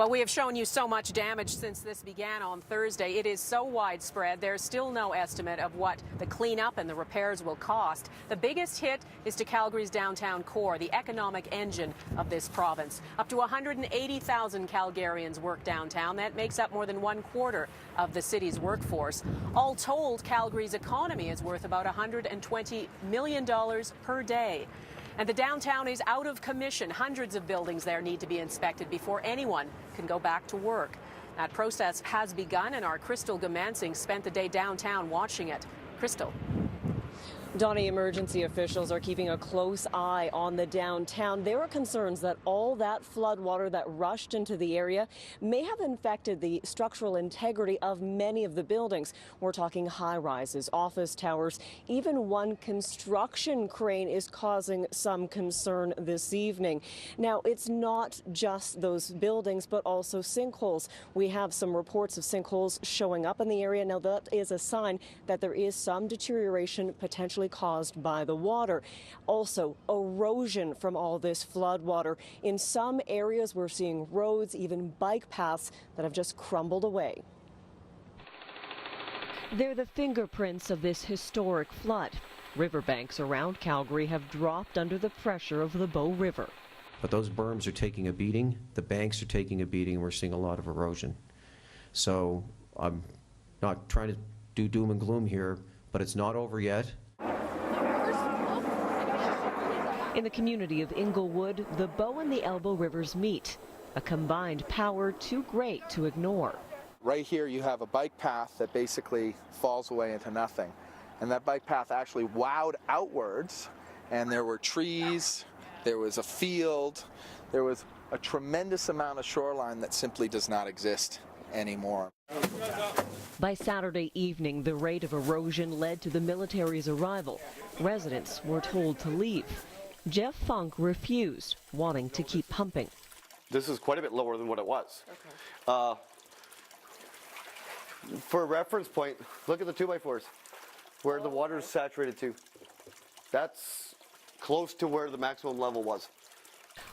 Well, we have shown you so much damage since this began on Thursday. It is so widespread, there's still no estimate of what the cleanup and the repairs will cost. The biggest hit is to Calgary's downtown core, the economic engine of this province. Up to 180,000 Calgarians work downtown. That makes up more than 1/4 of the city's workforce. All told, Calgary's economy is worth about $120 million per day. And the downtown is out of commission. Hundreds of buildings there need to be inspected before anyone can go back to work. That process has begun, and our Crystal Gamansing spent the day downtown watching it. Crystal. Donnie, emergency officials are keeping a close eye on the downtown. There are concerns that all that flood water that rushed into the area may have infected the structural integrity of many of the buildings. We're talking high-rises, office towers. Even one construction crane is causing some concern this evening. Now, it's not just those buildings, but also sinkholes. We have some reports of sinkholes showing up in the area. Now, that is a sign that there is some deterioration potentially caused by the water. Also, erosion from all this flood water. In some areas, we're seeing roads, even bike paths that have just crumbled away. They're the fingerprints of this historic flood. Riverbanks around Calgary have dropped under the pressure of the Bow River. But those berms are taking a beating, the banks are taking a beating, and we're seeing a lot of erosion. So I'm not trying to do doom and gloom here, but it's not over yet. In the community of Inglewood, the Bow and the Elbow Rivers meet, a combined power too great to ignore. Right here you have a bike path that basically falls away into nothing. And that bike path actually wowed outwards, and there were trees, there was a field, there was a tremendous amount of shoreline that simply does not exist anymore. By Saturday evening, the rate of erosion led to the military's arrival. Residents were told to leave. Jeff Funk refused, wanting to keep pumping. This is quite a bit lower than what it was. Okay. For a reference point, look at the 2x4s, where the water is saturated to. That's close to where the maximum level was.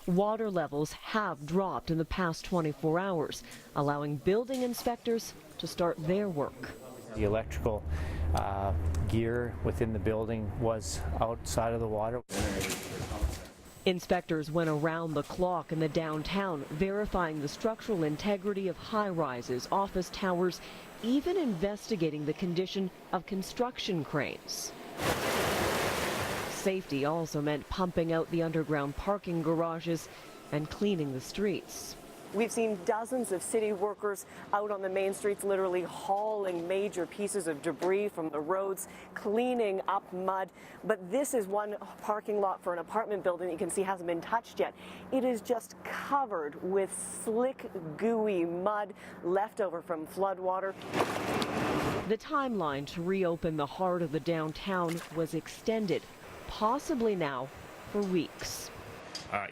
Water levels have dropped in the past 24 hours, allowing building inspectors to start their work. The electrical gear within the building was outside of the water. Inspectors went around the clock in the downtown, verifying the structural integrity of high-rises, office towers, even investigating the condition of construction cranes. Safety also meant pumping out the underground parking garages and cleaning the streets. We've seen dozens of city workers out on the main streets, literally hauling major pieces of debris from the roads, cleaning up mud. But this is one parking lot for an apartment building that you can see hasn't been touched yet. It is just covered with slick, gooey mud left over from floodwater. The timeline to reopen the heart of the downtown was extended, possibly now for weeks.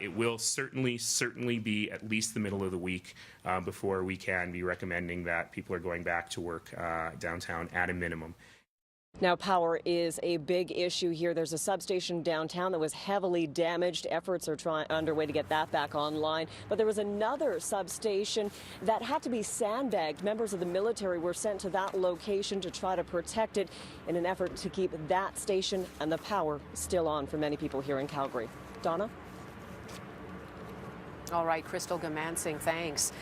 It will certainly be at least the middle of the week before we can be recommending that people are going back to work downtown at a minimum. Now, power is a big issue here. There's a substation downtown that was heavily damaged. Efforts are underway to get that back online. But there was another substation that had to be sandbagged. Members of the military were sent to that location to try to protect it in an effort to keep that station and the power still on for many people here in Calgary. Donna? All right, Crystal Gamansing, thanks.